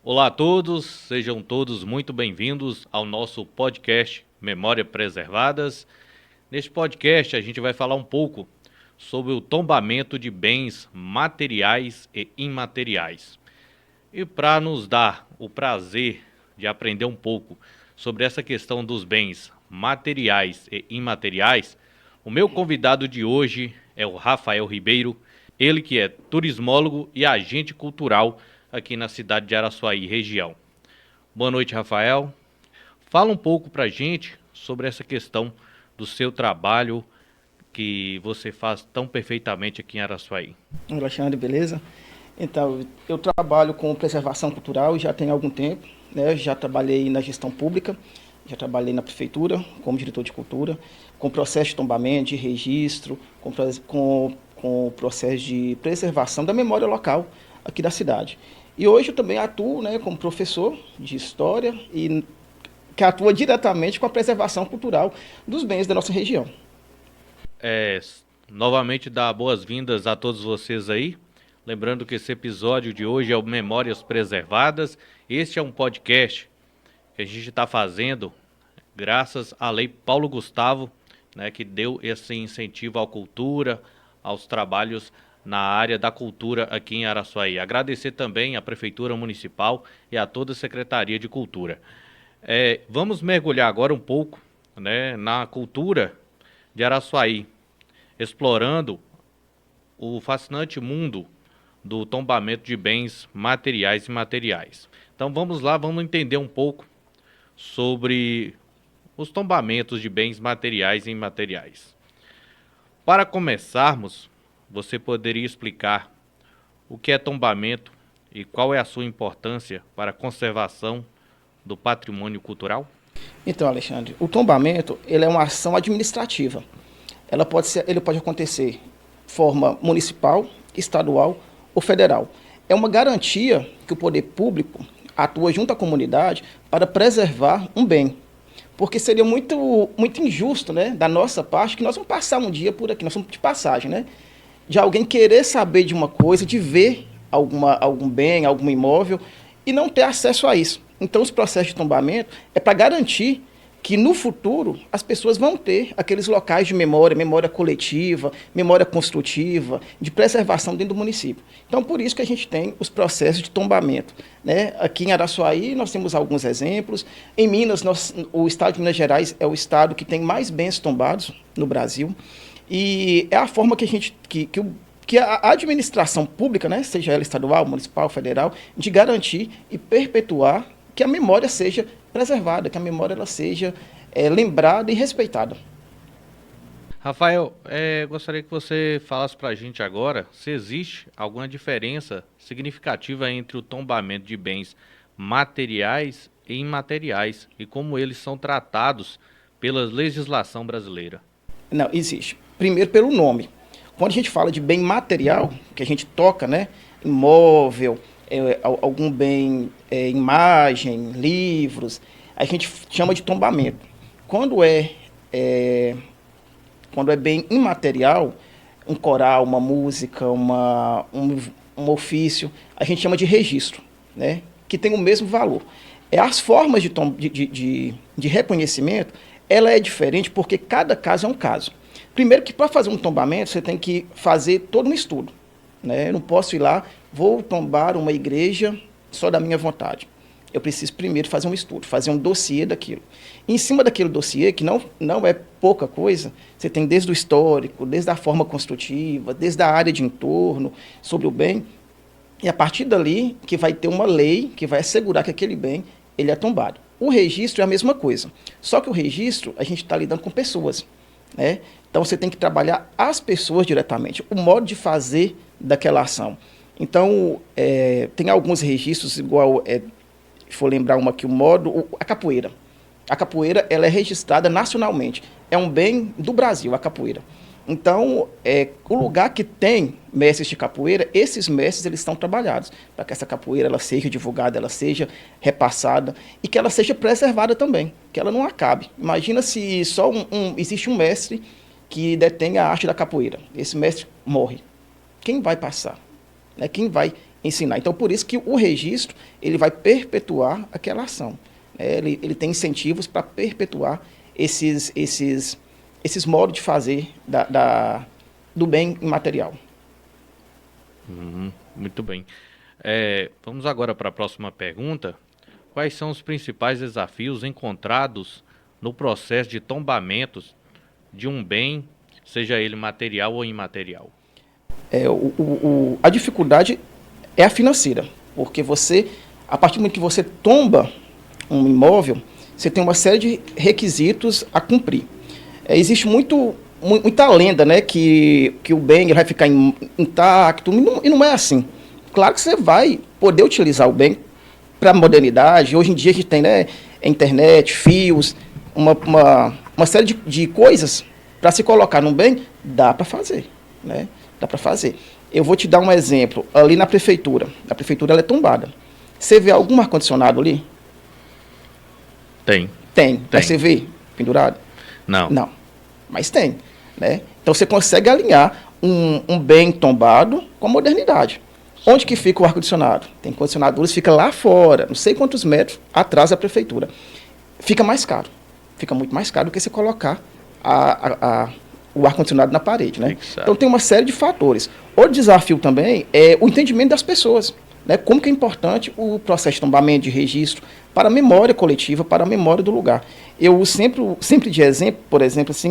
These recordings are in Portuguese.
Olá a todos, sejam todos muito bem-vindos ao nosso podcast Memória Preservadas. Neste podcast a gente vai falar um pouco sobre o tombamento de bens materiais e imateriais. E para nos dar o prazer de aprender um pouco sobre essa questão dos bens materiais e imateriais, o meu convidado de hoje é o Rafael Ribeiro, ele que é turismólogo e agente cultural aqui na cidade de Araçuaí, região. Boa noite, Rafael. Fala um pouco para a gente sobre essa questão do seu trabalho que você faz tão perfeitamente aqui em Araçuaí. Alexandre, beleza? Então, eu trabalho com preservação cultural já tem algum tempo, né? Já trabalhei na gestão pública, já trabalhei na prefeitura como diretor de cultura, com processo de tombamento, de registro, com processo de preservação da memória local aqui da cidade. E hoje eu também atuo, né, como professor de história e que atua diretamente com a preservação cultural dos bens da nossa região. Novamente dar boas-vindas a todos vocês aí. Lembrando que esse episódio de hoje é o Memórias Preservadas. Este é um podcast que a gente está fazendo graças à Lei Paulo Gustavo, né, que deu esse incentivo à cultura, aos trabalhos na área da cultura aqui em Araçuaí. Agradecer também à Prefeitura Municipal e a toda a Secretaria de Cultura. Vamos mergulhar agora um pouco, né, na cultura de Araçuaí, explorando o fascinante mundo do tombamento de bens materiais e imateriais. Então vamos lá, vamos entender um pouco sobre os tombamentos de bens materiais e imateriais. Para começarmos, você poderia explicar o que é tombamento e qual é a sua importância para a conservação do patrimônio cultural? Então, Alexandre, o tombamento ele é uma ação administrativa. Ele pode acontecer de forma municipal, estadual ou federal. É uma garantia que o poder público atua junto à comunidade para preservar um bem. Porque seria muito injusto, né, da nossa parte, que nós vamos passar um dia por aqui, nós somos de passagem, né? De alguém querer saber de uma coisa, de ver algum bem, algum imóvel, e não ter acesso a isso. Então, os processos de tombamento é para garantir que no futuro as pessoas vão ter aqueles locais de memória, memória coletiva, memória construtiva, de preservação dentro do município. Então, por isso que a gente tem os processos de tombamento, né? Aqui em Araçuaí nós temos alguns exemplos. Em Minas, o estado de Minas Gerais é o estado que tem mais bens tombados no Brasil. E é a forma que a gente, que a administração pública, né, seja ela estadual, municipal, federal, de garantir e perpetuar que a memória seja preservada, que a memória ela seja lembrada e respeitada. Rafael, gostaria que você falasse para a gente agora se existe alguma diferença significativa entre o tombamento de bens materiais e imateriais e como eles são tratados pela legislação brasileira. Não, existe. Primeiro pelo nome. Quando a gente fala de bem material, que a gente toca, né, imóvel, algum bem, imagem, livros, a gente chama de tombamento. Quando é bem imaterial, um coral, uma música, um ofício, a gente chama de registro, né, que tem o mesmo valor. As formas de reconhecimento, ela é diferente porque cada caso é um caso. Primeiro que para fazer um tombamento, você tem que fazer todo um estudo, né? Eu não posso ir lá, vou tombar uma igreja só da minha vontade. Eu preciso primeiro fazer um estudo, fazer um dossiê daquilo. E em cima daquele dossiê, que não é pouca coisa, você tem desde o histórico, desde a forma construtiva, desde a área de entorno, sobre o bem, e a partir dali que vai ter uma lei que vai assegurar que aquele bem ele é tombado. O registro é a mesma coisa, só que o registro a gente está lidando com pessoas, né? Então você tem que trabalhar as pessoas diretamente, o modo de fazer daquela ação. Então tem alguns registros, igual, se for lembrar uma aqui, a capoeira. A capoeira ela é registrada nacionalmente, é um bem do Brasil, a capoeira. Então, o lugar que tem mestres de capoeira, esses mestres eles estão trabalhados para que essa capoeira ela seja divulgada, ela seja repassada e que ela seja preservada também, que ela não acabe. Imagina se só existe um mestre que detém a arte da capoeira. Esse mestre morre. Quem vai passar? Né? Quem vai ensinar. Então, por isso que o registro ele vai perpetuar aquela ação. Ele tem incentivos para perpetuar esses modos de fazer do bem imaterial. Muito bem. Vamos agora para a próxima pergunta. Quais são os principais desafios encontrados no processo de tombamentos de um bem, seja ele material ou imaterial? A dificuldade é a financeira, porque a partir do momento que você tomba um imóvel, você tem uma série de requisitos a cumprir. Existe muita lenda, né, que o bem ele vai ficar intacto, e não é assim. Claro que você vai poder utilizar o bem para a modernidade. Hoje em dia a gente tem, né, internet, fios, uma série de coisas para se colocar num bem, dá para fazer, né? Dá para fazer. Eu vou te dar um exemplo. Ali na prefeitura. A prefeitura ela é tombada. Você vê algum ar-condicionado ali? Tem. Mas você vê pendurado? Não. Mas tem, né? Então você consegue alinhar um bem tombado com a modernidade. Onde que fica o ar-condicionado? Tem condicionadores, fica lá fora, não sei quantos metros atrás da prefeitura. Fica mais caro. Fica muito mais caro do que você colocar o ar-condicionado na parede, né? Então tem uma série de fatores. O desafio também é o entendimento das pessoas, né? Como que é importante o processo de tombamento, de registro, para a memória coletiva, para a memória do lugar. Eu sempre de exemplo, por exemplo, assim,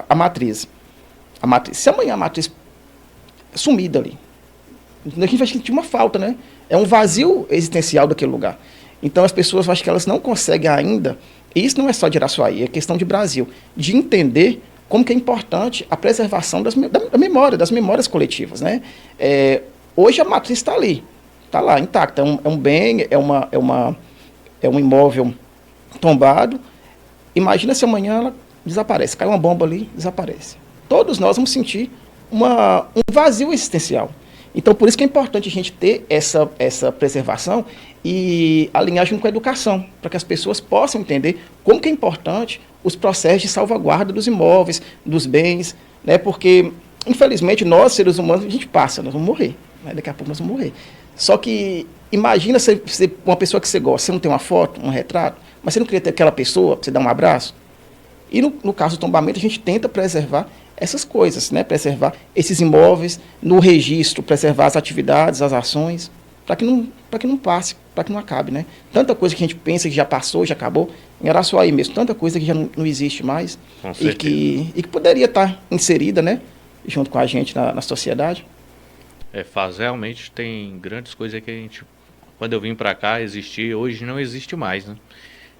a matriz. Se amanhã a matriz sumir dali, a gente vai sentir uma falta, né? É um vazio existencial daquele lugar. Então as pessoas, eu acho que elas não conseguem ainda, e isso não é só de Araçuaí, é questão de Brasil, de entender como que é importante a preservação da memória, das memórias coletivas, né? Hoje a matriz está ali, está lá, intacta, é um bem, é um imóvel tombado. Imagina se amanhã ela desaparece, cai uma bomba ali, desaparece. Todos nós vamos sentir um vazio existencial. Então, por isso que é importante a gente ter essa preservação e alinhar junto com a educação, para que as pessoas possam entender como que é importante os processos de salvaguarda dos imóveis, dos bens, né? Porque, infelizmente, nós, seres humanos, a gente passa, nós vamos morrer, né? Daqui a pouco nós vamos morrer. Só que, imagina uma pessoa que você gosta, você não tem uma foto, um retrato, mas você não queria ter aquela pessoa para você dar um abraço? E no caso do tombamento, a gente tenta preservar essas coisas, né? Preservar esses imóveis no registro, preservar as atividades, as ações, para que não passe, para que não acabe, né? Tanta coisa que a gente pensa que já passou, já acabou, em Araçuaí mesmo, tanta coisa que já não existe mais e que poderia estar inserida, né? Junto com a gente na sociedade. Realmente tem grandes coisas que a gente, quando eu vim para cá, existia, hoje não existe mais, né?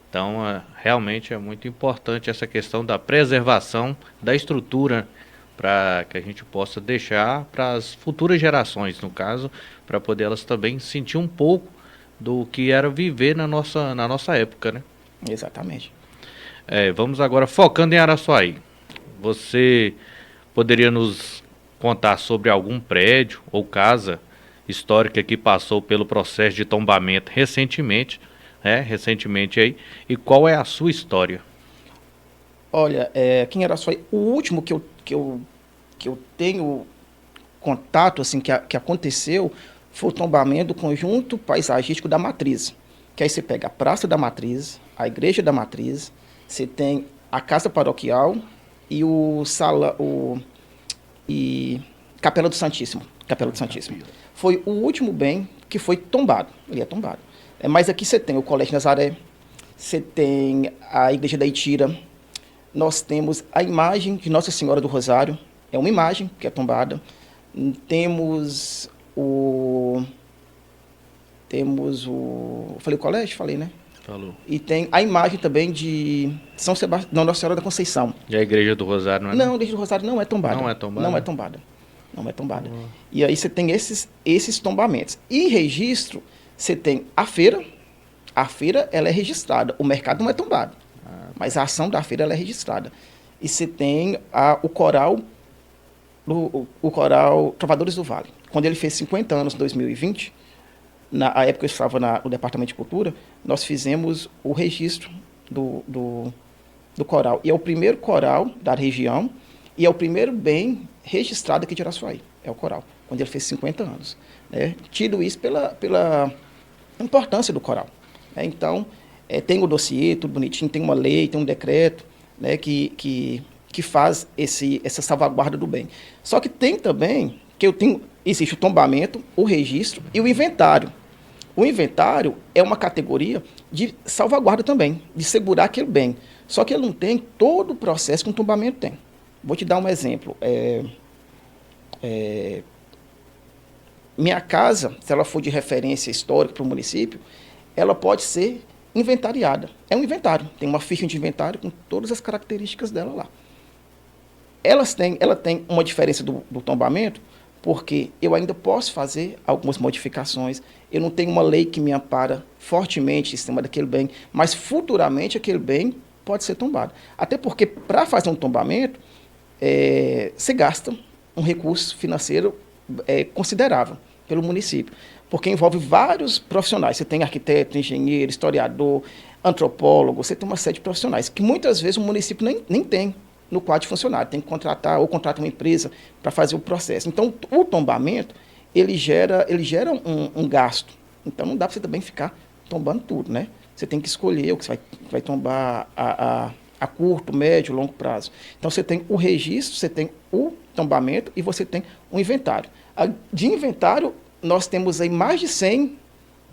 Então, realmente é muito importante essa questão da preservação da estrutura para que a gente possa deixar para as futuras gerações, no caso, para poder elas também sentir um pouco do que era viver na nossa época, né? Exatamente. Vamos agora focando em Araçuaí. Você poderia nos contar sobre algum prédio ou casa histórica que passou pelo processo de tombamento recentemente aí, e qual é a sua história? Olha, aqui em Araçuaí, o último que eu tenho contato, assim, que aconteceu, foi o tombamento do conjunto paisagístico da Matriz, que aí você pega a Praça da Matriz, a Igreja da Matriz, você tem a Casa Paroquial e Capela do Santíssimo. Foi o último bem que foi tombado, ele é tombado. Mas aqui você tem o Colégio Nazaré, você tem a Igreja da Itira, nós temos a imagem de Nossa Senhora do Rosário, é uma imagem que é tombada. Temos o... Falei o colégio? Falei, né? Falou. E tem a imagem também de São Sebastião, não, Nossa Senhora da Conceição. E a Igreja do Rosário não é? Não, a Igreja do Rosário não é tombada. Não é tombada. E aí você tem esses tombamentos. E em registro, você tem a feira. A feira, ela é registrada. O mercado não é tombado. Mas a ação da feira, ela é registrada. E você tem o coral Trovadores do Vale. Quando ele fez 50 anos, em 2020, na época eu estava no Departamento de Cultura, nós fizemos o registro do coral. E é o primeiro coral da região e é o primeiro bem registrado aqui de Araçuaí, é o coral. quando ele fez 50 anos. Né? Tido isso pela importância do coral. Né? Então, tem o dossiê, tudo bonitinho, tem uma lei, tem um decreto, né, que faz essa salvaguarda do bem. Só que tem também, existe o tombamento, o registro e o inventário. O inventário é uma categoria de salvaguarda também, de segurar aquele bem. Só que ele não tem todo o processo que um tombamento tem. Vou te dar um exemplo. Minha casa, se ela for de referência histórica para o município, ela pode ser inventariada. É um inventário, tem uma ficha de inventário com todas as características dela lá. Ela tem uma diferença do tombamento, porque eu ainda posso fazer algumas modificações, eu não tenho uma lei que me ampara fortemente em cima daquele bem, mas futuramente aquele bem pode ser tombado. Até porque, para fazer um tombamento, você gasta um recurso financeiro considerável pelo município, porque envolve vários profissionais. Você tem arquiteto, engenheiro, historiador, antropólogo, você tem uma série de profissionais, que muitas vezes o município nem tem no quadro de funcionário, tem que contratar ou contratar uma empresa para fazer o processo. Então, o tombamento, ele gera um gasto. Então, não dá para você também ficar tombando tudo, né? Você tem que escolher o que você vai tombar a curto, médio, longo prazo. Então, você tem o registro, você tem o tombamento e você tem o inventário. De inventário, nós temos aí mais de 100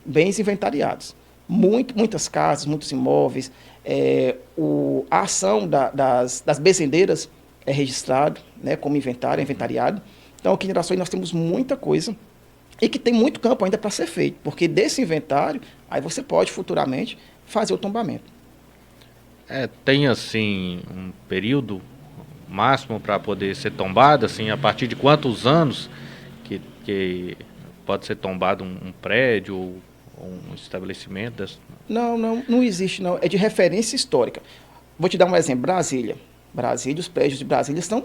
bens inventariados. Muitas casas, muitos imóveis. A ação das bezendeiras é registrado, né, como inventário, inventariado. Então, aqui em Araçuaí nós temos muita coisa e que tem muito campo ainda para ser feito, porque desse inventário, aí você pode futuramente fazer o tombamento. Tem, assim, um período máximo para poder ser tombado, assim, a partir de quantos anos que pode ser tombado um prédio ou um estabelecimento? Não existe, não. É de referência histórica. Vou te dar um exemplo. Brasília, os prédios de Brasília são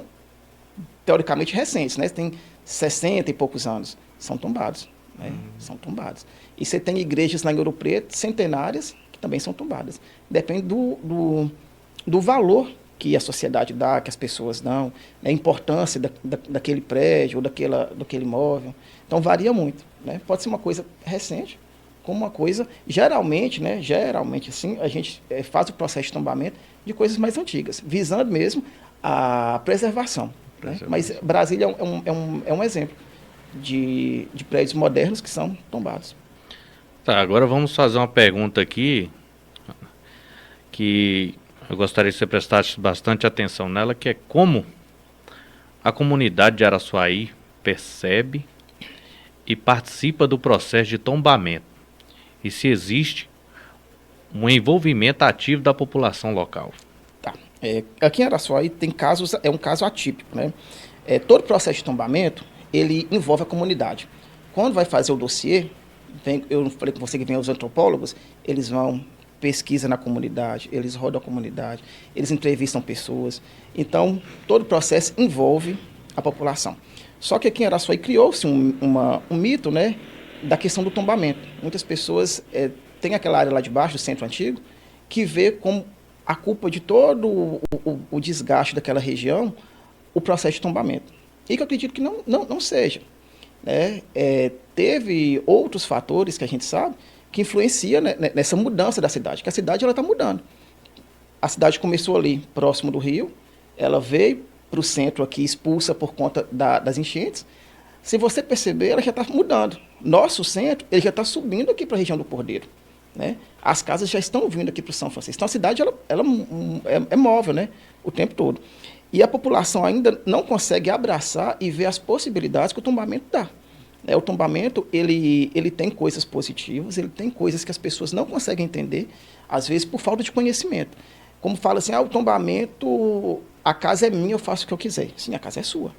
teoricamente recentes, né? Tem 60 e poucos anos. São tombados, né? São tombados. E você tem igrejas lá em Ouro Preto, centenárias, que também são tombadas. Depende do valor que a sociedade dá, que as pessoas dão, né? A importância daquele prédio ou daquele imóvel. Então, varia muito, né? Pode ser uma coisa recente, como uma coisa, geralmente, né? Geralmente, assim, a gente faz o processo de tombamento de coisas mais antigas, visando mesmo a preservação. Né? Mas Brasília é um exemplo de prédios modernos que são tombados. Tá, agora vamos fazer uma pergunta aqui que eu gostaria que você prestasse bastante atenção nela, que é como a comunidade de Araçuaí percebe e participa do processo de tombamento, e se existe um envolvimento ativo da população local. Tá. Aqui em Araçuaí tem casos, é um caso atípico, né? Todo processo de tombamento, ele envolve a comunidade. Quando vai fazer o dossiê, eu falei com você que vem os antropólogos, eles vão, pesquisa na comunidade, eles rodam a comunidade, eles entrevistam pessoas. Então, todo o processo envolve a população. Só que aqui em Araçuaí criou-se um mito, né, da questão do tombamento. Muitas pessoas têm aquela área lá de baixo, do centro antigo, que vê como a culpa de todo o desgaste daquela região o processo de tombamento. E que eu acredito que não seja. Né? Teve outros fatores que a gente sabe que influenciam, né, nessa mudança da cidade, que a cidade está mudando. A cidade começou ali, próximo do rio, ela veio para o centro aqui, expulsa por conta das enchentes. Se você perceber, ela já está mudando. Nosso centro, ele já está subindo aqui para a região do Cordeiro. Né? As casas já estão vindo aqui para o São Francisco. Então, a cidade ela é móvel, né? O tempo todo. E a população ainda não consegue abraçar e ver as possibilidades que o tombamento dá. O tombamento, ele tem coisas positivas, ele tem coisas que as pessoas não conseguem entender, às vezes por falta de conhecimento. Como fala assim, o tombamento, a casa é minha, eu faço o que eu quiser. Sim, a casa é sua.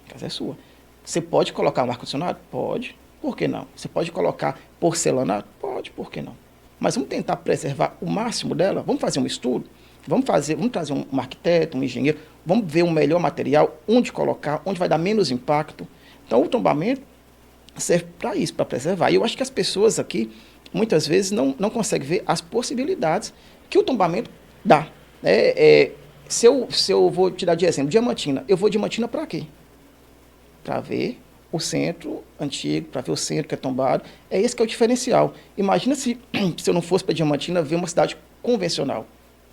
A casa é sua. Você pode colocar um ar-condicionado? Pode. Por que não? Você pode colocar porcelanato? Pode. Por que não? Mas vamos tentar preservar o máximo dela? Vamos fazer um estudo? Vamos trazer um arquiteto, um engenheiro, vamos ver o melhor material, onde colocar, onde vai dar menos impacto. Então, o tombamento serve para isso, para preservar. E eu acho que as pessoas aqui, muitas vezes, não conseguem ver as possibilidades que o tombamento dá. Se eu vou te dar de exemplo, Diamantina, eu vou Diamantina para quê? Para ver o centro antigo, para ver o centro que é tombado. É esse que é o diferencial. Imagina se eu não fosse para Diamantina ver uma cidade convencional.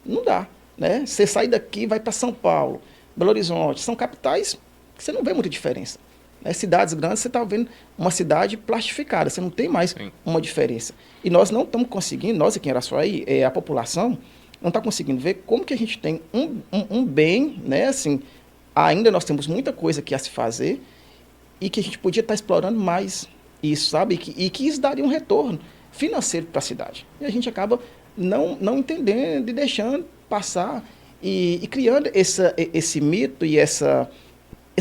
Não dá, né? Você sai daqui e vai para São Paulo, Belo Horizonte, são capitais que você não vê muita diferença. Né? Cidades grandes, você está vendo uma cidade plastificada, você não tem mais uma diferença. E nós não estamos conseguindo, nós aqui em Araçuaí, a população, não está conseguindo ver como que a gente tem um bem, né? Assim, ainda nós temos muita coisa que a se fazer e que a gente podia estar explorando mais isso, sabe? E que isso daria um retorno financeiro para a cidade. E a gente acaba não entendendo e deixando passar e criando esse mito e esse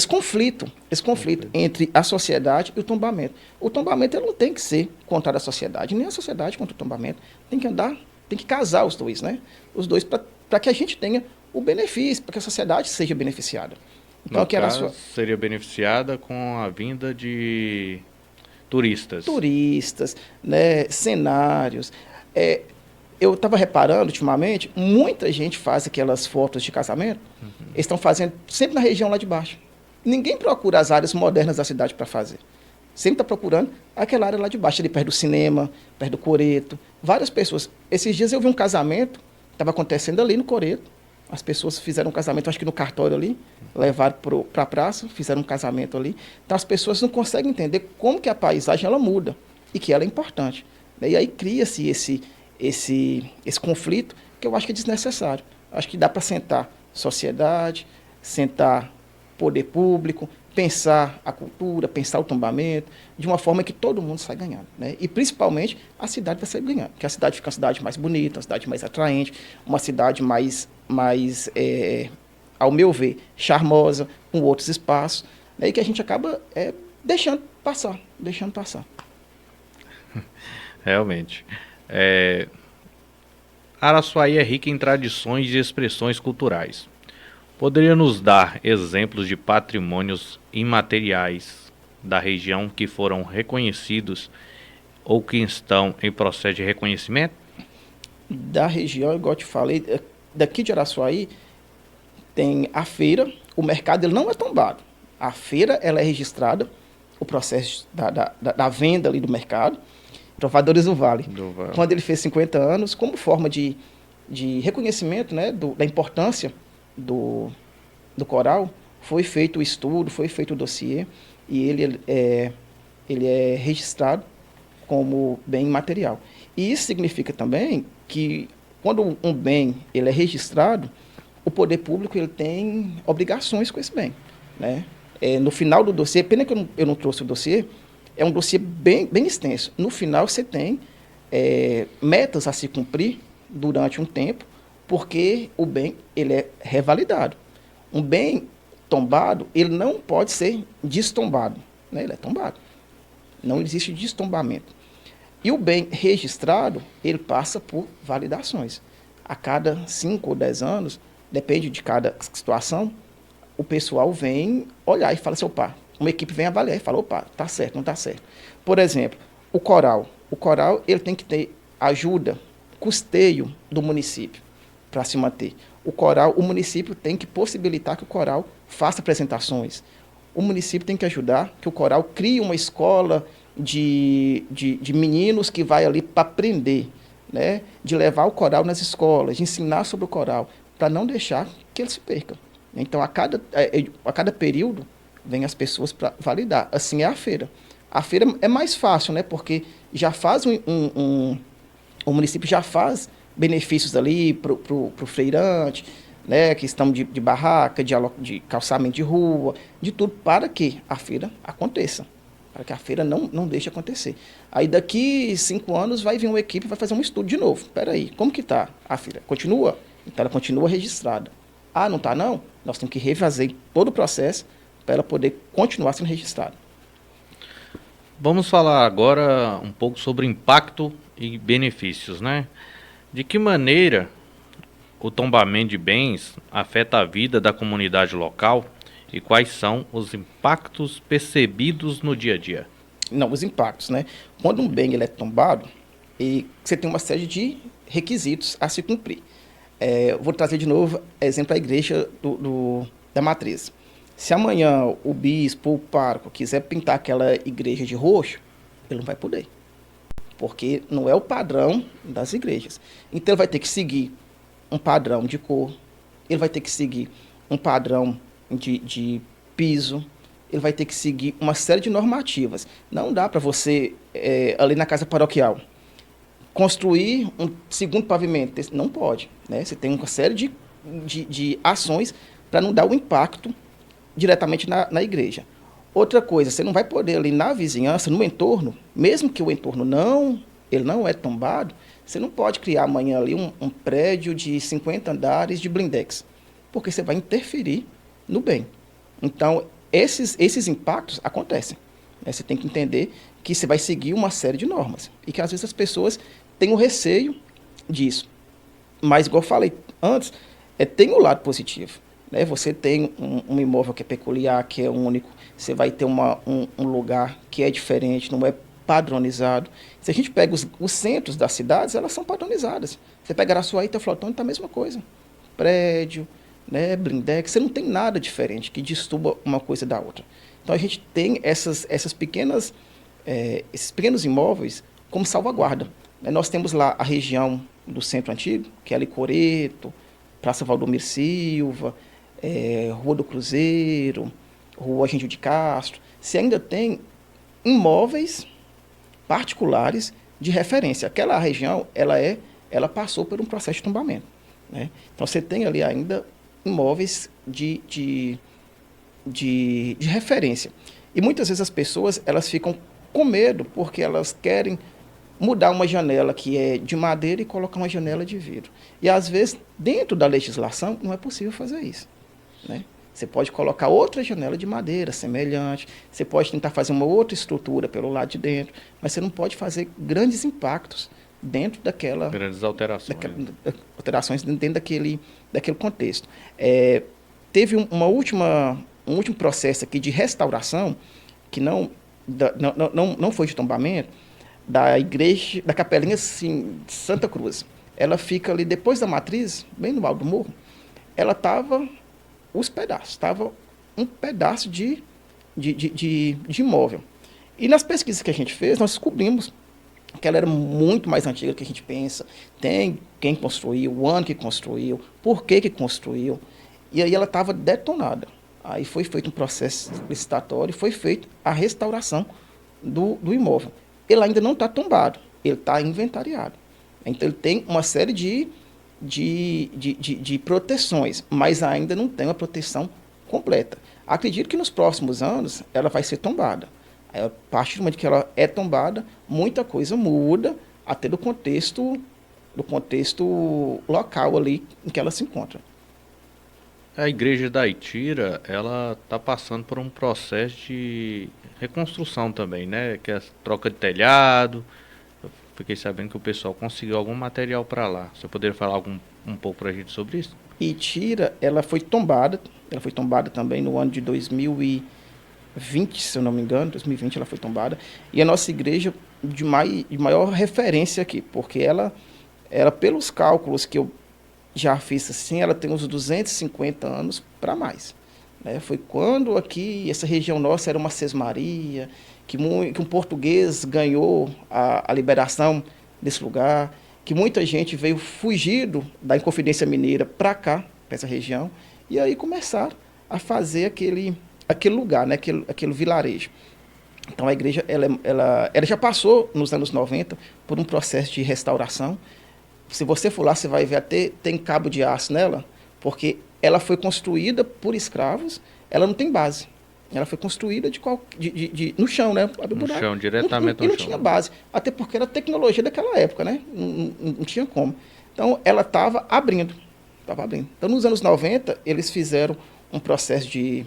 conflito entre a sociedade e o tombamento. O tombamento ele não tem que ser contra a sociedade, nem a sociedade contra o tombamento. Tem que andar, tem que casar os dois, né? Os dois para que a gente tenha o benefício, para que a sociedade seja beneficiada. Então, seria beneficiada com a vinda de turistas. Turistas, né, cenários. Eu estava reparando ultimamente, muita gente faz aquelas fotos de casamento, eles estão fazendo sempre na região lá de baixo. Ninguém procura as áreas modernas da cidade para fazer. Sempre está procurando aquela área lá de baixo, ali perto do cinema, perto do Coreto. Várias pessoas. Esses dias eu vi um casamento, estava acontecendo ali no Coreto. As pessoas fizeram um casamento, acho que no cartório ali, levaram para a praça, fizeram um casamento ali. Então as pessoas não conseguem entender como que a paisagem ela muda e que ela é importante. E aí cria-se esse conflito que eu acho que é desnecessário. Acho que dá para sentar sociedade, sentar poder público, pensar a cultura, pensar o tombamento, de uma forma que todo mundo sai ganhando. Né? E, principalmente, a cidade vai sair ganhando, porque a cidade fica uma cidade mais bonita, uma cidade mais atraente, uma cidade mais ao meu ver, charmosa, com outros espaços, né? E que a gente acaba deixando passar. Realmente. Araçuaí é rica em tradições e expressões culturais. Poderia nos dar exemplos de patrimônios imateriais da região que foram reconhecidos ou que estão em processo de reconhecimento? Da região, igual eu te falei, daqui de Araçuaí tem a feira, o mercado ele não é tombado. A feira ela é registrada, o processo da venda ali do mercado, Provadores do Vale. Quando ele fez 50 anos, como forma de reconhecimento, né, da importância do coral, foi feito o estudo, foi feito o dossiê, e ele é registrado como bem imaterial. E isso significa também que, quando um bem ele é registrado, o poder público ele tem obrigações com esse bem. Né? No final do dossiê, pena que eu não trouxe o dossiê, é um dossiê bem extenso. No final, você tem metas a se cumprir durante um tempo, porque o bem ele é revalidado. Um bem tombado, ele não pode ser destombado. Né? Ele é tombado. Não existe destombamento. E o bem registrado, ele passa por validações. A cada 5 ou 10 anos, depende de cada situação, o pessoal vem olhar e fala assim, opa, uma equipe vem avaliar e fala, opa, está certo, não está certo. Por exemplo, o coral. O coral ele tem que ter ajuda, custeio do município para se manter. O coral, o município tem que possibilitar que o coral faça apresentações. O município tem que ajudar que o coral crie uma escola de meninos que vai ali para aprender, né? De levar o coral nas escolas, de ensinar sobre o coral, para não deixar que ele se perca. Então, a cada período, vem as pessoas para validar. Assim é a feira. A feira é mais fácil, né? Porque já faz o município já faz benefícios ali para o feirante, né? Que estão de barraca, de calçamento de rua, de tudo, para que a feira aconteça. Para que a feira não deixe acontecer. Aí daqui 5 anos vai vir uma equipe e vai fazer um estudo de novo. Espera aí, como que está a feira? Continua? Então ela continua registrada. Ah, não está não? Nós temos que refazer todo o processo para ela poder continuar sendo registrada. Vamos falar agora um pouco sobre impacto e benefícios, né? De que maneira o tombamento de bens afeta a vida da comunidade local e quais são os impactos percebidos no dia a dia? Não, os impactos, né? Quando um bem ele é tombado, você tem uma série de requisitos a se cumprir. Vou trazer de novo exemplo a igreja da Matriz. Se amanhã o bispo ou o pároco quiser pintar aquela igreja de roxo, ele não vai poder, porque não é o padrão das igrejas. Então ele vai ter que seguir um padrão de cor, ele vai ter que seguir um padrão de piso, ele vai ter que seguir uma série de normativas. Não dá para você, ali na casa paroquial, construir um segundo pavimento. Não pode, né? Você tem uma série de ações para não dar o impacto diretamente na igreja. Outra coisa, você não vai poder ali na vizinhança, no entorno, mesmo que o entorno ele não é tombado, você não pode criar amanhã ali um prédio de 50 andares de blindex, porque você vai interferir no bem. Então, esses impactos acontecem, né? Você tem que entender que você vai seguir uma série de normas e que às vezes as pessoas têm o receio disso. Mas, igual eu falei antes, tem o lado positivo, né? Você tem um imóvel que é peculiar, que é único, você vai ter um lugar que é diferente, não é padronizado. Se a gente pega os centros das cidades, elas são padronizadas. Você pega Araçuaí e Teoflotone, está a mesma coisa. Prédio, né, blindex, você não tem nada diferente que disturba uma coisa da outra. Então a gente tem esses pequenos imóveis como salvaguarda. Nós temos lá a região do Centro Antigo, que é ali Coreto, Praça Valdomiro Silva, Rua do Cruzeiro, Rua Gentil de Castro. Você ainda tem imóveis particulares de referência. Aquela região, ela passou por um processo de tombamento, né? Então você tem ali ainda imóveis de referência. E muitas vezes as pessoas elas ficam com medo porque elas querem mudar uma janela que é de madeira e colocar uma janela de vidro. E às vezes, dentro da legislação, não é possível fazer isso, né? Você pode colocar outra janela de madeira semelhante, você pode tentar fazer uma outra estrutura pelo lado de dentro, mas você não pode fazer grandes impactos dentro daquela... Grandes alterações. Alterações dentro daquele contexto. Teve um último processo aqui de restauração, que não foi de tombamento, da igreja, da capelinha assim, de Santa Cruz. Ela fica ali depois da matriz, bem no alto do morro, ela estava estava um pedaço de imóvel. E nas pesquisas que a gente fez, nós descobrimos que ela era muito mais antiga do que a gente pensa. Tem quem construiu, o ano que construiu, por que construiu. E aí ela estava detonada. Aí foi feito um processo licitatório e foi feita a restauração do imóvel. Ele ainda não está tombado, ele está inventariado. Então ele tem uma série de proteções, mas ainda não tem uma proteção completa. Acredito que nos próximos anos ela vai ser tombada. A partir do momento que ela é tombada, muita coisa muda até do contexto local ali em que ela se encontra. A igreja da Itira, ela está passando por um processo de reconstrução também, né? Que é a troca de telhado. Eu fiquei sabendo que o pessoal conseguiu algum material para lá. Você poderia falar um pouco para a gente sobre isso? Itira, ela foi tombada também no ano de 2020, se eu não me engano, 2020 ela foi tombada. E a nossa igreja de maior referência aqui, porque ela pelos cálculos que eu já fiz assim, ela tem uns 250 anos para mais, né? Foi quando aqui, essa região nossa era uma sesmaria, que um português ganhou a liberação desse lugar, que muita gente veio fugido da Inconfidência Mineira para cá, para essa região, e aí começaram a fazer aquele lugar, né? aquele vilarejo. Então a igreja ela já passou nos anos 90 por um processo de restauração. Se você for lá, você vai ver até tem cabo de aço nela, porque ela foi construída por escravos, ela não tem base. Ela foi construída no chão, né? No chão, diretamente no chão. E não tinha base, até porque era tecnologia daquela época, né? Não tinha como. Então, ela estava abrindo. Então, nos anos 90, eles fizeram um processo de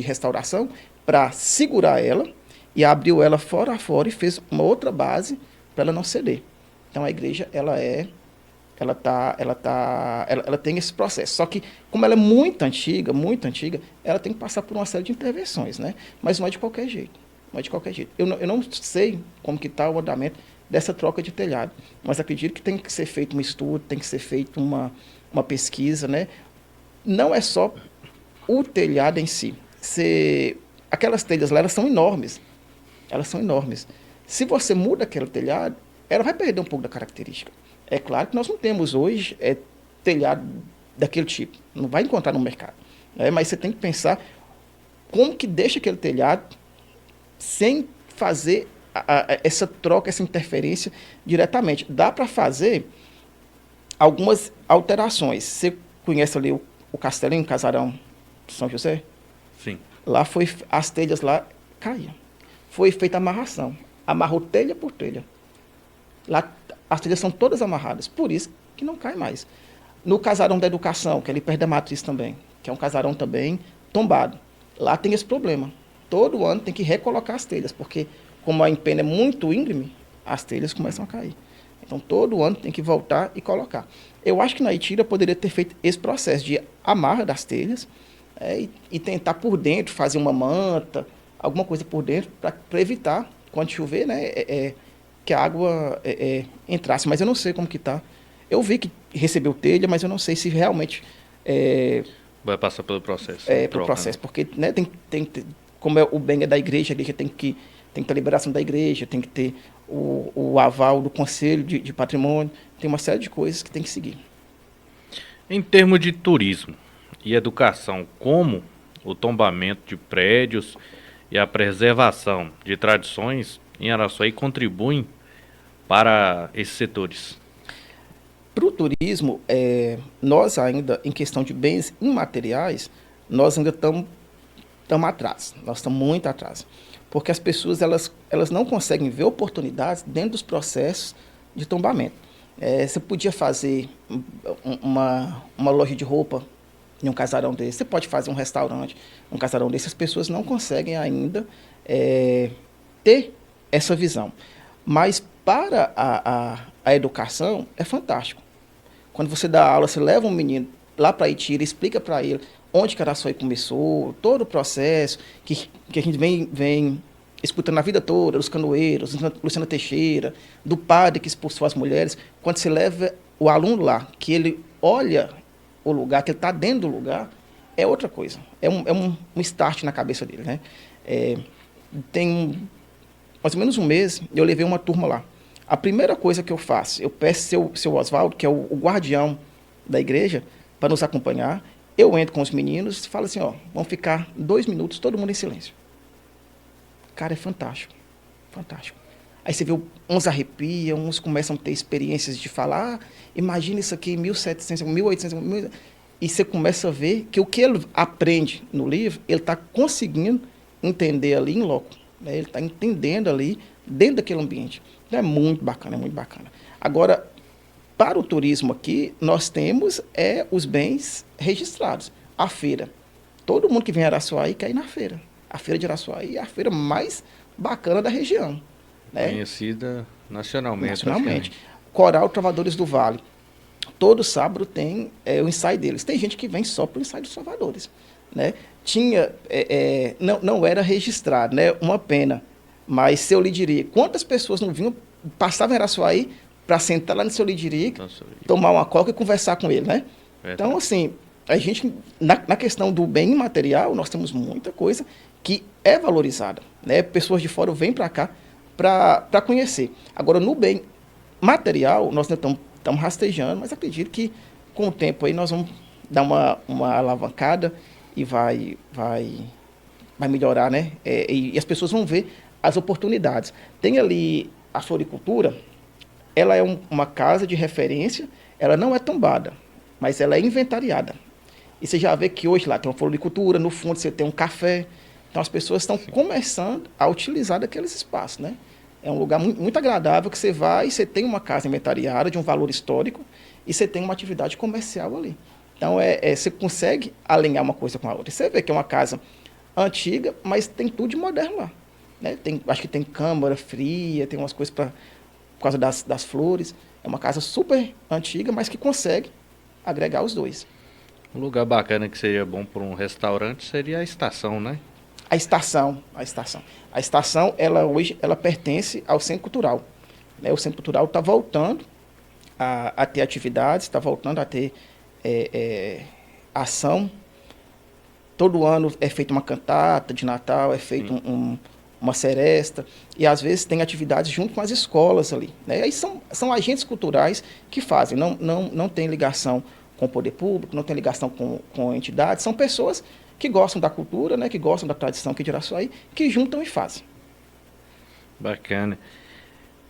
restauração para segurar ela e abriu ela fora a fora e fez uma outra base para ela não ceder. Então, a igreja, ela tem esse processo. Só que, como ela é muito antiga, ela tem que passar por uma série de intervenções, né? Mas não é de qualquer jeito. Eu não sei como que está o andamento dessa troca de telhado, mas acredito que tem que ser feito um estudo, tem que ser feita uma pesquisa, né? Não é só o telhado em si. Aquelas telhas lá, elas são enormes. Elas são enormes. Se você muda aquele telhado, ela vai perder um pouco da característica. É claro que nós não temos hoje telhado daquele tipo. Não vai encontrar no mercado. Né? Mas você tem que pensar como que deixa aquele telhado sem fazer essa troca, essa interferência diretamente. Dá para fazer algumas alterações. Você conhece ali o Castelinho, o Casarão de São José? Sim. Lá as telhas lá caíam. Foi feita a amarração. Amarrou telha por telha. Lá as telhas são todas amarradas. Por isso que não cai mais. No Casarão da Educação, que é ali perto da Matriz também, que é um casarão também tombado. Lá tem esse problema. Todo ano tem que recolocar as telhas, porque como a empena é muito íngreme, as telhas começam a cair. Então, todo ano tem que voltar e colocar. Eu acho que na Itira poderia ter feito esse processo de amarra das telhas e tentar por dentro fazer uma manta, alguma coisa por dentro, para evitar, quando chover, né, que a água entrasse. Mas eu não sei como que está. Eu vi que recebeu telha, mas eu não sei se realmente... vai passar pelo processo. Pelo processo, porque né, como o bem é da igreja, a igreja tem que ter a liberação da igreja, tem que ter o aval do Conselho de Patrimônio, tem uma série de coisas que tem que seguir. Em termos de turismo e educação, como o tombamento de prédios e a preservação de tradições em Araçuaí contribuem para esses setores? Para o turismo, nós ainda, em questão de bens imateriais, nós ainda estamos atrás, nós estamos muito atrás. Porque as pessoas elas não conseguem ver oportunidades dentro dos processos de tombamento. Você podia fazer uma loja de roupa em um casarão desse, você pode fazer um restaurante, um casarão desse, as pessoas não conseguem ainda ter essa visão. Mas para a educação é fantástico. Quando você dá aula, você leva um menino lá para Itira, explica para ele onde que Araçuaí começou, todo o processo que a gente vem escutando a vida toda, dos canoeiros, Luciana Teixeira, do padre que expulsou as mulheres. Quando você leva o aluno lá, que ele olha o lugar, que ele está dentro do lugar, é outra coisa. É um start na cabeça dele. Né? Tem mais ou menos um mês, eu levei uma turma lá. A primeira coisa que eu faço, eu peço seu Oswaldo, que é o guardião da igreja, para nos acompanhar. Eu entro com os meninos e falo assim, vamos ficar 2 minutos, todo mundo em silêncio. Cara, é fantástico, fantástico. Aí você vê, uns arrepiam, uns começam a ter experiências de falar, imagina isso aqui em 1700, 1800, e você começa a ver que o que ele aprende no livro, ele está conseguindo entender ali em loco. Né? Ele está entendendo ali dentro daquele ambiente. Então é muito bacana, é muito bacana. Agora, para o turismo aqui, nós temos os bens registrados. A feira. Todo mundo que vem a Araçuaí quer ir na feira. A feira de Araçuaí é a feira mais bacana da região. Né? Conhecida nacionalmente. Nacionalmente. Coral Trovadores do Vale. Todo sábado tem o ensaio deles. Tem gente que vem só para o ensaio dos trovadores. Né? Não era registrado, né? Uma pena. Mas seu Lidiri, quantas pessoas não vinham, passavam em Araçuaí para sentar lá no seu Lidiri, tomar uma coca e conversar com ele, né? Então, assim, a gente, na questão do bem imaterial, nós temos muita coisa que é valorizada, né? Pessoas de fora vêm para cá para conhecer. Agora, no bem material, nós estamos rastejando, mas acredito que com o tempo aí nós vamos dar uma alavancada e vai melhorar, né? E as pessoas vão ver as oportunidades. Tem ali a floricultura, ela é uma casa de referência, ela não é tombada, mas ela é inventariada. E você já vê que hoje lá tem uma floricultura, no fundo você tem um café. Então as pessoas estão começando a utilizar daqueles espaços, né? É um lugar muito agradável que você vai e você tem uma casa inventariada de um valor histórico e você tem uma atividade comercial ali. Então você consegue alinhar uma coisa com a outra. Você vê que é uma casa antiga, mas tem tudo de moderno lá. Né? Acho que tem câmara fria, tem umas coisas por causa das flores. É uma casa super antiga, mas que consegue agregar os dois. Um lugar bacana que seria bom para um restaurante seria a estação, né? A estação, hoje, ela pertence ao Centro Cultural. Né? O Centro Cultural está voltando a ter atividades, está voltando a ter ação Todo ano é feita uma cantata de Natal, é feito uma seresta, e às vezes tem atividades junto com as escolas ali, né? Aí são agentes culturais que fazem, não tem ligação com o poder público, não tem ligação com entidades, são pessoas que gostam da cultura, né, que gostam da tradição aqui de Araçuaí, que juntam e fazem. Bacana.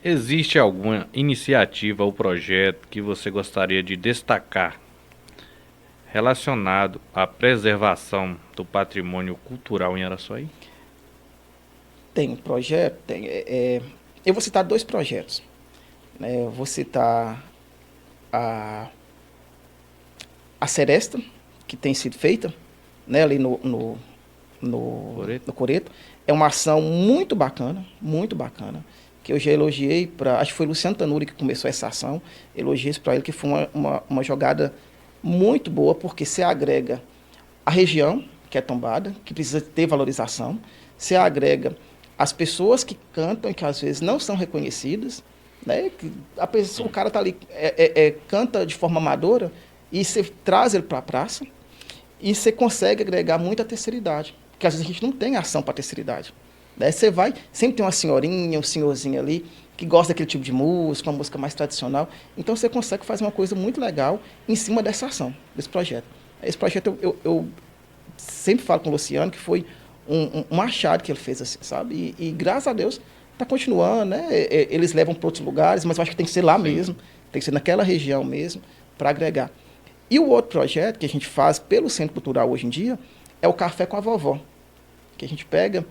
Existe alguma iniciativa ou projeto que você gostaria de destacar relacionado à preservação do patrimônio cultural em Araçuaí? Tem um projeto, eu vou citar 2 projetos, né? Eu vou citar a Seresta, que tem sido feita, né, ali no Coreto. É uma ação muito bacana, que eu já elogiei para, acho que foi Luciano Tanuri que começou essa ação, elogiei isso para ele, que foi uma jogada muito boa, porque se agrega a região, que é tombada, que precisa ter valorização, se agrega as pessoas que cantam e que às vezes não são reconhecidas, né? O cara está ali, canta de forma amadora, e você traz ele para a praça, e você consegue agregar muita terceira idade, porque às vezes a gente não tem ação para a terceira idade. Daí você vai, sempre tem uma senhorinha, um senhorzinho ali, que gosta daquele tipo de música, uma música mais tradicional, então você consegue fazer uma coisa muito legal em cima dessa ação, desse projeto. Esse projeto eu sempre falo com o Luciano que foi um achado que ele fez, assim, sabe? E graças a Deus está continuando, né? Eles levam para outros lugares, mas eu acho que tem que ser lá mesmo, tem que ser naquela região mesmo, para agregar. E o outro projeto que a gente faz pelo Centro Cultural hoje em dia é o Café com a Vovó, que a gente pega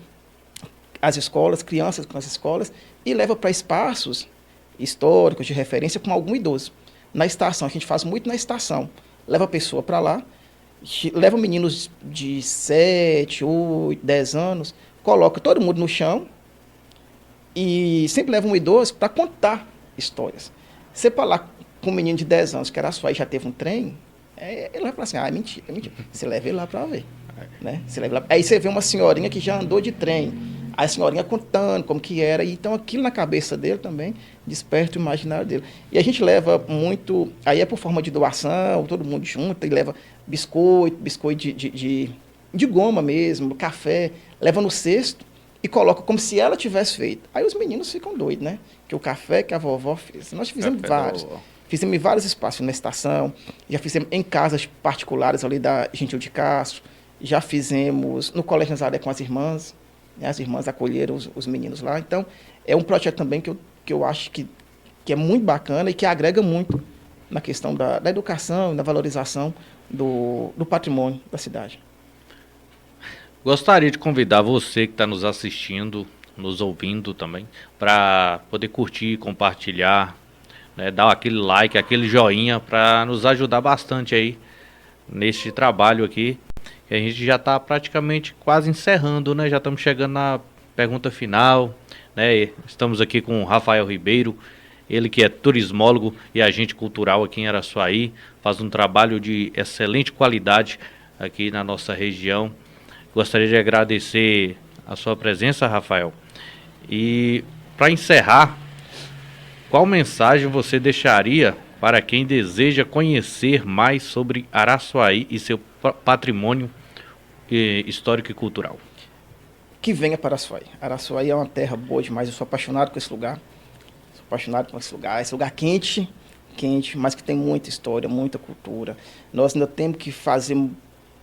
as escolas, crianças com as escolas, e leva para espaços históricos de referência com algum idoso. Na estação, a gente faz muito na estação. Leva a pessoa para lá, leva meninos de 7, 8, 10 anos, coloca todo mundo no chão e sempre leva um idoso para contar histórias. Você para lá com um menino de 10 anos que era só e já teve um trem, ele vai falar assim, é mentira, é mentira. Você leva ele lá para ver. Né? Você leva lá. Aí você vê uma senhorinha que já andou de trem, a senhorinha contando como que era, então aquilo na cabeça dele também desperta o imaginário dele. E a gente leva muito, aí é por forma de doação, todo mundo junta e leva biscoito de goma mesmo, café, leva no cesto e coloca como se ela tivesse feito. Aí os meninos ficam doidos, né? Que o café que a vovó fez. Nós fizemos vários. Fizemos em vários espaços, na estação, já fizemos em casas particulares ali da Gentil de Castro, já fizemos no Colégio Nazaré com as irmãs, né? As irmãs acolheram os meninos lá. Então, é um projeto também que eu acho que é muito bacana e que agrega muito na questão da educação e da valorização do patrimônio da cidade. Gostaria de convidar você que está nos assistindo, nos ouvindo também, para poder curtir, compartilhar, né, dar aquele like, aquele joinha, para nos ajudar bastante aí neste trabalho aqui. Que a gente já está praticamente quase encerrando, né? Já estamos chegando na pergunta final, né? Estamos aqui com o Rafael Ribeiro, ele que é turismólogo e agente cultural aqui em Araçuaí, faz um trabalho de excelente qualidade aqui na nossa região. Gostaria de agradecer a sua presença, Rafael. E para encerrar, qual mensagem você deixaria para quem deseja conhecer mais sobre Araçuaí e seu patrimônio histórico e cultural? Que venha para Araçuaí. Araçuaí é uma terra boa demais, eu sou apaixonado com esse lugar. Sou apaixonado por esse lugar quente, mas que tem muita história, muita cultura. Nós ainda temos que fazer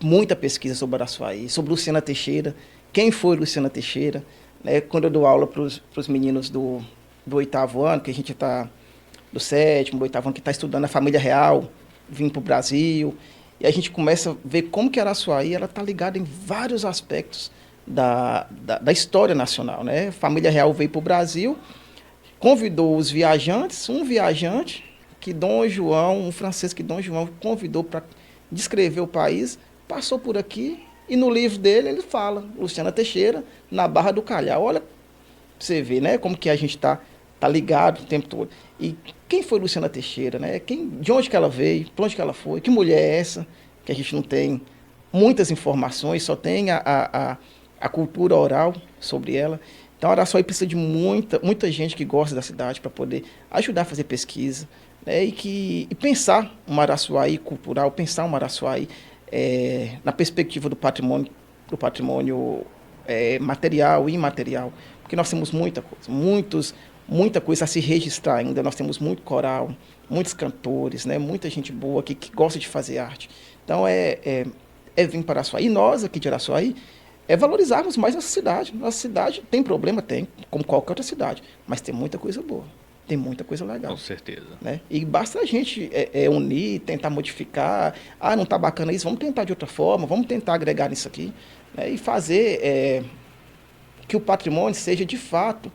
muita pesquisa sobre Araçuaí, sobre Luciana Teixeira. Quem foi Luciana Teixeira? Né? Quando eu dou aula para os meninos do 8º ano, que a gente está do 7º, do 8º ano, que está estudando a família real, vindo para o Brasil, e a gente começa a ver como que Araçuaí está ligada em vários aspectos da história nacional. Né? A família real veio para o Brasil, convidou os viajantes, um viajante, que Dom João, um francês que Dom João convidou para descrever o país, passou por aqui, e no livro dele ele fala, Luciana Teixeira, na Barra do Calhau. Olha, você vê, né, como que a gente está ligado o tempo todo. E quem foi Luciana Teixeira, né? De onde que ela veio, para onde que ela foi, que mulher é essa, que a gente não tem muitas informações, só tem a cultura oral sobre ela. Então, Araçuaí precisa de muita gente que gosta da cidade para poder ajudar a fazer pesquisa, né? E pensar uma Araçuaí cultural, pensar uma Araçuaí na perspectiva do patrimônio material e imaterial, porque nós temos muita coisa a se registrar ainda. Nós temos muito coral, muitos cantores, né? Muita gente boa aqui que gosta de fazer arte. Então, vir para Araçuaí. E nós, aqui de Araçuaí, valorizarmos mais nossa cidade. Nossa cidade tem problema? Tem, como qualquer outra cidade, mas tem muita coisa boa, tem muita coisa legal. Com certeza. Né? E basta a gente unir, tentar modificar. Não está bacana isso, vamos tentar de outra forma, vamos tentar agregar nisso aqui, né? E fazer que o patrimônio seja, de fato,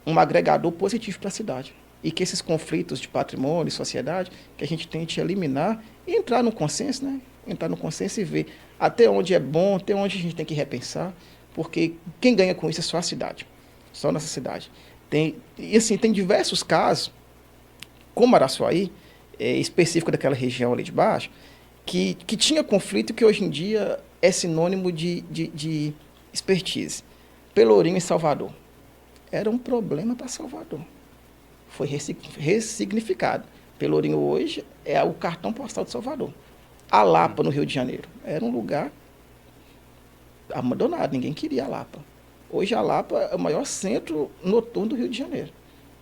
um agregador positivo para a cidade. E que esses conflitos de patrimônio e sociedade, que a gente tente eliminar e entrar no consenso, né? Entrar no consenso e ver até onde é bom, até onde a gente tem que repensar, porque quem ganha com isso é só a cidade, só a nossa cidade. Tem diversos casos, como Araçuaí, específico daquela região ali de baixo, que tinha conflito que hoje em dia é sinônimo de expertise. Pelourinho em Salvador. Era um problema para Salvador. Foi ressignificado. Pelourinho hoje é o cartão postal de Salvador. A Lapa, no Rio de Janeiro, era um lugar abandonado, ninguém queria a Lapa. Hoje a Lapa é o maior centro noturno do Rio de Janeiro.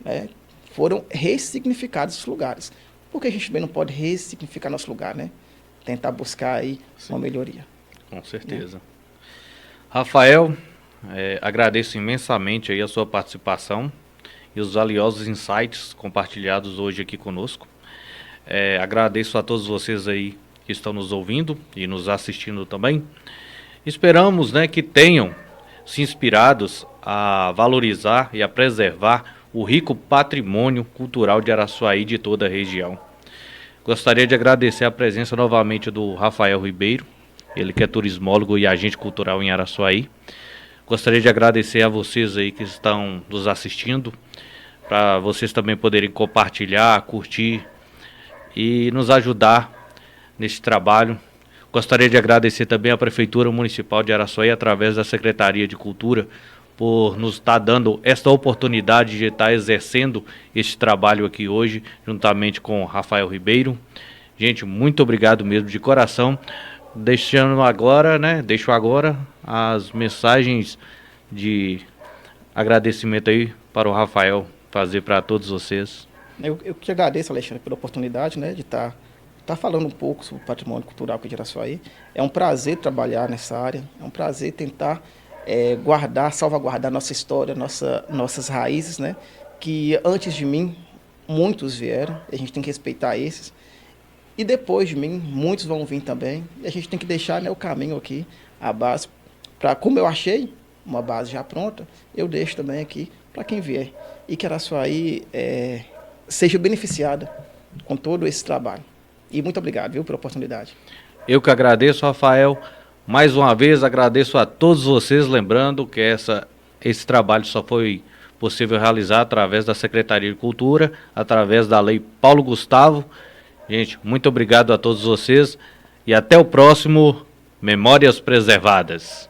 Né? Foram ressignificados os lugares. Por que a gente também não pode ressignificar nosso lugar, né? Tentar buscar aí uma melhoria. Com certeza. Rafael, agradeço imensamente aí a sua participação e os valiosos insights compartilhados hoje aqui conosco. Agradeço a todos vocês aí que estão nos ouvindo e nos assistindo também. Esperamos, né, que tenham se inspirados a valorizar e a preservar o rico patrimônio cultural de Araçuaí e de toda a região. Gostaria de agradecer a presença novamente do Rafael Ribeiro, ele que é turismólogo e agente cultural em Araçuaí. Gostaria de agradecer a vocês aí que estão nos assistindo, para vocês também poderem compartilhar, curtir e nos ajudar nesse trabalho. Gostaria de agradecer também à Prefeitura Municipal de Araçuaí, através da Secretaria de Cultura, por nos estar dando esta oportunidade de estar exercendo este trabalho aqui hoje, juntamente com o Rafael Ribeiro. Gente, muito obrigado mesmo, de coração. Deixo agora as mensagens de agradecimento aí para o Rafael fazer para todos vocês. Eu que agradeço, Alexandre, pela oportunidade, né, de estar falando um pouco sobre o patrimônio cultural aqui de Araçuaí. É um prazer trabalhar nessa área, é um prazer tentar salvaguardar nossa história, nossas raízes, né, que antes de mim muitos vieram, e a gente tem que respeitar esses. E depois de mim, muitos vão vir também. E a gente tem que deixar, né, o caminho aqui, a base, para, como eu achei, uma base já pronta, eu deixo também aqui para quem vier. E que Araçuaí seja beneficiada com todo esse trabalho. E muito obrigado, viu, pela oportunidade. Eu que agradeço, Rafael. Mais uma vez, agradeço a todos vocês, lembrando que esse trabalho só foi possível realizar através da Secretaria de Cultura, através da Lei Paulo Gustavo. Gente, muito obrigado a todos vocês e até o próximo Memórias Preservadas.